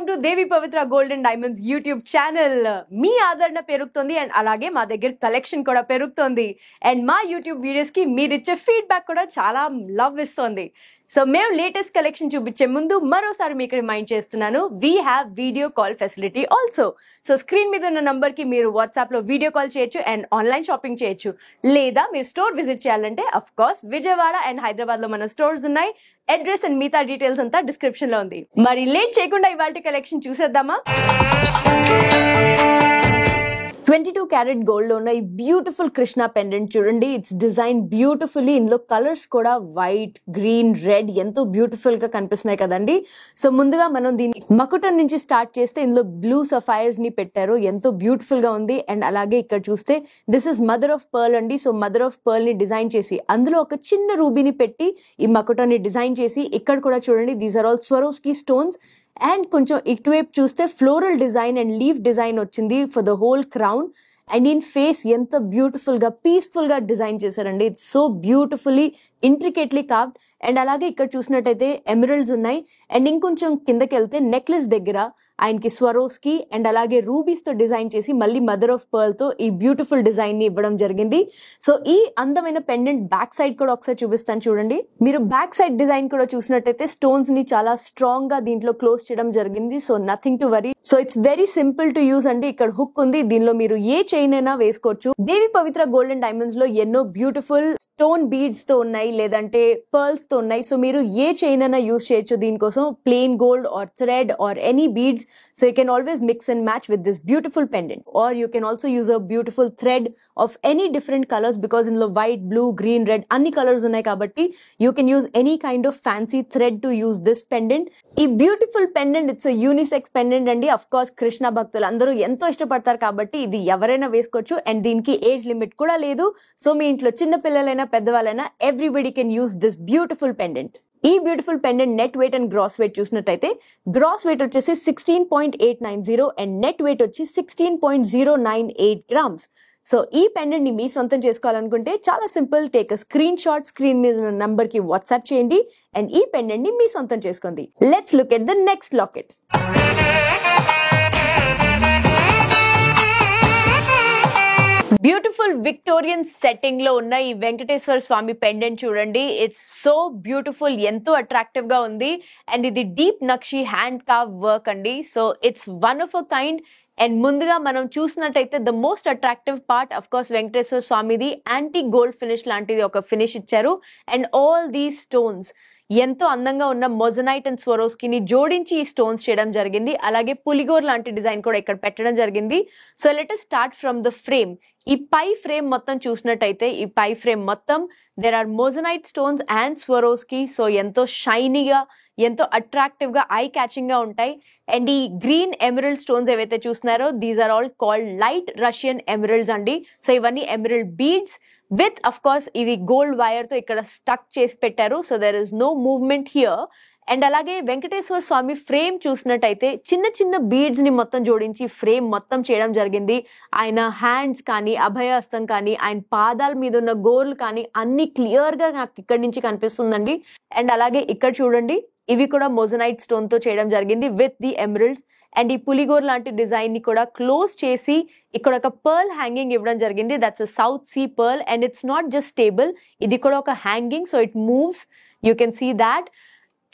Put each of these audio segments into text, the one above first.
Welcome to Devi Pavitra gold and diamonds YouTube channel. మీ ఆదరణ పెరుగుతుంది అండ్ అలాగే మా దగ్గర కలెక్షన్ కూడా పెరుగుతుంది అండ్ మా యూట్యూబ్ వీడియోస్ కి మీరు ఇచ్చే ఫీడ్బ్యాక్ కూడా చాలా లవ్ ఇస్తుంది. సో మేము లేటెస్ట్ కలెక్షన్ చూపించే ముందు మరోసారి మీకు రిమైండ్ చేస్తున్నాను, we have video call facility also. So screen మీద ఉన్న నంబర్ కి మీరు వాట్సాప్ లో వీడియో కాల్ చేయొచ్చు అండ్ ఆన్లైన్ షాపింగ్ చేయొచ్చు. లేదా మీరు స్టోర్ విజిట్ చేయాలంటే of course Vijayawada and Hyderabad లో మన స్టోర్స్ ఉన్నాయి. అడ్రస్ అండ్ మిగతా డీటెయిల్స్ అంతా డిస్క్రిప్షన్ లో ఉంది. మరి లేట్ చేయకుండా ఇవాళ కలెక్షన్ చూసేద్దామా? 22 క్యారెట్ గోల్డ్ లో ఉన్న ఈ బ్యూటిఫుల్ కృష్ణ పెండెంట్ చూడండి. It's design beautifully. ఇందులో కలర్స్ కూడా వైట్, గ్రీన్, రెడ్ ఎంతో బ్యూటిఫుల్ గా కనిపిస్తున్నాయి కదండి. సో ముందుగా మనం దీన్ని మకుటం నుంచి స్టార్ట్ చేస్తే ఇందులో బ్లూ సఫైర్స్ ని పెట్టారు, ఎంతో బ్యూటిఫుల్ గా ఉంది. అండ్ అలాగే ఇక్కడ చూస్తే this is mother of pearl అండి. సో మదర్ ఆఫ్ పర్ల్ ని డిజైన్ చేసి అందులో ఒక చిన్న రూబీని పెట్టి ఈ మకుటాన్ని డిజైన్ చేసి ఇక్కడ కూడా చూడండి these are all Swarovski stones. And కొంచెం ఇటువైపు చూస్తే floral design and leaf design వచ్చింది for the whole crown. And in face ఎంత బ్యూటిఫుల్ గా పీస్ఫుల్ గా డిజైన్ చేశారండి. It's so beautifully intricately carved. And అలాగే ఇక్కడ చూసినట్టయితే ఎమరల్డ్స్ ఉన్నాయి. అండ్ ఇంకొంచెం కిందకి వెళ్తే నెక్లెస్ దగ్గర ఆయనకి స్వరోస్కి అండ్ అలాగే రూబీస్ తో డిజైన్ చేసి మళ్ళీ మదర్ ఆఫ్ పర్ల్ తో ఈ బ్యూటిఫుల్ డిజైన్ ని ఇవ్వడం జరిగింది. సో ఈ అందమైన పెండెంట్ బ్యాక్ సైడ్ కూడా ఒకసారి చూపిస్తాను చూడండి. మీరు బ్యాక్ సైడ్ డిజైన్ కూడా చూసినట్టయితే స్టోన్స్ ని చాలా స్ట్రాంగ్ గా దీంట్లో క్లోజ్ చేయడం జరిగింది. So nothing to worry. So it's very simple to use అండి. ఇక్కడ హుక్ ఉంది, దీనిలో మీరు ఏ చైన్ అయినా వేసుకోవచ్చు. దేవి పవిత్ర గోల్డ్ అండ్ డైమండ్స్ లో ఎన్నో బ్యూటిఫుల్ స్టోన్ బీడ్స్ తో ఉన్నాయి, లేదంటే పర్ల్స్ తో ఉన్నాయి. సో మీరు ఏ చైన్ అయినా యూజ్ చేయొచ్చు దీనికోసం, plain gold or thread or any beads. So you can always mix and match with this beautiful pendant, or you can also use a beautiful thread of any different colors because in the white, blue, green, red anni colors unnai kabatti you can use any kind of fancy thread to use this pendant. Ee beautiful pendant, it's a unisex pendant andi. Of course krishna bhaktulu andaru ento ishtapadtaru kabatti idi evaraina veskochu and deeniki age limit kuda ledu. So మీ ఇంట్లో చిన్న పిల్లలైనా పెద్దవాళ్ళైనా everybody can use this beautiful pendant. ఈ beautiful pendant net weight and gross weight చూసినట్టయితే gross weight వచ్చేసి 16.890 and net wait వచ్చి 16.098 grams. So ఈ pendant ని మీ సొంతం చేసుకోవాలనుకుంటే చాలా simple, take a screen shot, screen మీద ఉన్న నంబర్ కి వాట్సాప్ చేయండి అండ్ ఈ పెండెంట్ ని మీ సొంతం చేసుకోండి. Let's look at the next locket. Beautiful Victorian setting లో ఉన్న ఈ వెంకటేశ్వర స్వామి పెండెంట్ చూడండి. ఇట్స్ సో బ్యూటిఫుల్, ఎంతో అట్రాక్టివ్ గా ఉంది. అండ్ ఇది డీప్ నక్షి హ్యాండ్ కార్వ్ వర్క్ అండి. So it's one of a kind. And ముందుగా మనం చూసినట్టయితే the most attractive part of course Venkateswara స్వామిది యాంటీ గోల్డ్ ఫినిష్ లాంటిది ఒక ఫినిష్ ఇచ్చారు. అండ్ ఆల్ దీస్ స్టోన్స్ ఎంతో అందంగా ఉన్న మొజనైట్ అండ్ స్వరోస్కీని జోడించి ఈ స్టోన్స్ చేయడం జరిగింది. అలాగే పులిగోర్ లాంటి డిజైన్ కూడా ఇక్కడ పెట్టడం జరిగింది. So let us start from the frame. ఈ పై ఫ్రేమ్ మొత్తం చూసినట్టయితే ఈ పై ఫ్రేమ్ మొత్తం there are moissanite stones and Swarovski. So ఎంతో షైనీగా, ఎంతో అట్రాక్టివ్ గా, ఐ క్యాచింగ్ గా ఉంటాయి. అండ్ ఈ గ్రీన్ ఎమరల్డ్ స్టోన్స్ ఏవైతే చూస్తున్నారో these are all called light Russian emeralds అండి. సో ఇవన్నీ emerald beads with of course ఇది గోల్డ్ వైర్ తో ఇక్కడ స్టక్ చేసి పెట్టారు. So there is no movement here. And అలాగే వెంకటేశ్వర స్వామి ఫ్రేమ్ చూసినట్టయితే చిన్న చిన్న బీడ్స్ ని మొత్తం జోడించి ఫ్రేమ్ మొత్తం చేయడం జరిగింది. ఆయన హ్యాండ్స్ కానీ, అభయహస్తం కానీ, ఆయన పాదాల మీద ఉన్న గోర్లు కానీ అన్ని క్లియర్ గా నాకు ఇక్కడి నుంచి కనిపిస్తుందండి. అండ్ అలాగే ఇక్కడ చూడండి ఇవి కూడా మొజనైట్ స్టోన్ తో చేయడం జరిగింది విత్ ది ఎమరల్డ్స్. అండ్ ఈ పులిగోర్ లాంటి డిజైన్ ని కూడా క్లోజ్ చేసి ఇక్కడ ఒక పర్ల్ హ్యాంగింగ్ ఇవ్వడం జరిగింది. That's a South Sea pearl and it's not just stable, ఇది కూడా ఒక hanging. So it moves, you can see that.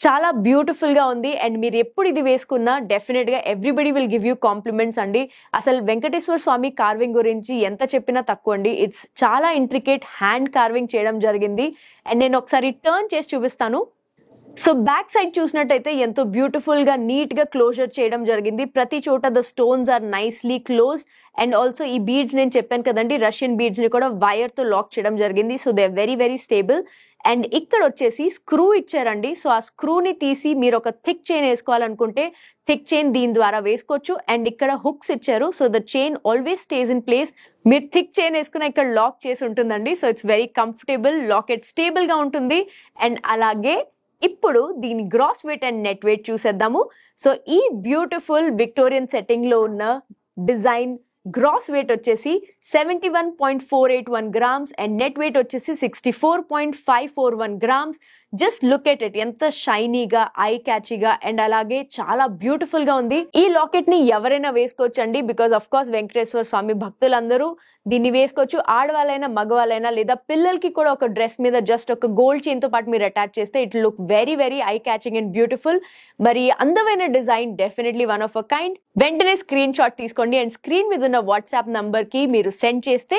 చాలా బ్యూటిఫుల్ గా ఉంది. అండ్ మీరు ఎప్పుడు ఇది వేసుకున్నా డెఫినెట్ గా everybody will give you compliments అండి. అసలు వెంకటేశ్వర స్వామి కార్వింగ్ గురించి ఎంత చెప్పినా తక్కువ అండి. ఇట్స్ చాలా ఇంట్రికేట్ హ్యాండ్ కార్వింగ్ చేయడం జరిగింది. అండ్ నేను ఒకసారి టర్న్ చేసి చూపిస్తాను. సో బ్యాక్ సైడ్ చూసినట్టయితే ఎంతో బ్యూటిఫుల్ గా నీట్ గా క్లోజర్ చేయడం జరిగింది. ప్రతి చోట the stones are nicely closed. And also ఈ బీడ్స్ నేను చెప్పాను కదండి, రష్యన్ బీడ్స్ ని కూడా వైర్ తో లాక్ చేయడం జరిగింది. So they are very very stable. And ఇక్కడ వచ్చేసి స్క్రూ ఇచ్చారండి. సో ఆ స్క్రూని తీసి మీరు ఒక థిక్ చైన్ వేసుకోవాలనుకుంటే థిక్ చైన్ దీని ద్వారా వేసుకోవచ్చు. అండ్ ఇక్కడ హుక్స్ ఇచ్చారు. So the chain always stays in place. మీరు థిక్ చైన్ వేసుకున్న ఇక్కడ లాక్ చేసి ఉంటుందండి. So it's very comfortable, locket stable గా ఉంటుంది. అండ్ అలాగే ఇప్పుడు దీని gross weight and net weight చూసేద్దాము. సో ఈ బ్యూటిఫుల్ విక్టోరియన్ సెట్టింగ్ లో ఉన్న డిజైన్ గ్రాస్ వెయిట్ వచ్చేసి 71.481 గ్రామ్స్ అండ్ నెట్ వెయిట్ వచ్చేసి 64.541 grams. Just look at it, ఎంత షైనీగా, ఐ క్యాచీగా అండ్ అలాగే చాలా బ్యూటిఫుల్ గా ఉంది. ఈ లాకెట్ ని ఎవరైనా వేసుకోవచ్చు అండి, బికాస్ ఆఫ్ కోర్స్ వెంకటేశ్వర స్వామి భక్తులందరూ దీన్ని వేసుకోవచ్చు. ఆడవాళ్ళైనా మగవాళ్ళైనా, లేదా పిల్లలకి కూడా ఒక డ్రెస్ మీద జస్ట్ ఒక గోల్డ్ చైన్ తో పాటు మీరు అటాచ్ చేస్తే it look very very I catching and beautiful. మరి అందమైన design, definitely one of a kind. వెంటనే స్క్రీన్ షాట్ తీసుకోండి అండ్ స్క్రీన్ మీద ఉన్న వాట్సాప్ నంబర్ కి మీరు సెండ్ చేస్తే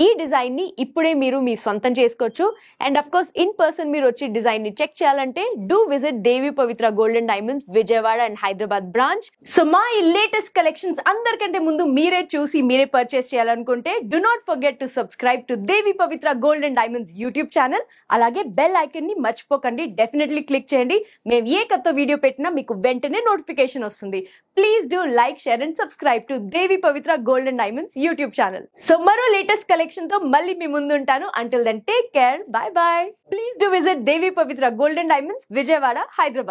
ఈ డిజైన్ ని ఇప్పుడే మీరు మీ సొంతం చేసుకోవచ్చు. And of course in person మీరు వచ్చి డిజైన్ ని చెక్ చేయాలంటే do visit Devi Pavitra golden diamonds Vijayawada and Hyderabad branch. So మా ఈ లేటెస్ట్ కలెక్షన్స్ అందరికంటే ముందు మీరే చూసి మీరే పర్చేస్ చేయాలనుకుంటే do not forget to subscribe to Devi Pavitra golden diamonds YouTube channel. అలాగే బెల్ ఐకన్ ని మర్చిపోకండి, డెఫినెట్లీ క్లిక్ చేయండి. మేము ఏ కొత్త వీడియో పెట్టినా మీకు వెంటనే నోటిఫికేషన్ వస్తుంది. Please do like, share and subscribe to Devi Pavitra golden diamonds YouTube channel. So మరో లేటెస్ట్ కలెక్షన్ తో మళ్ళీ మీ ముందు ఉంటాను. Until then take care, bye bye. Please do visit Devi Pavitra golden diamonds Vijayawada, Hyderabad.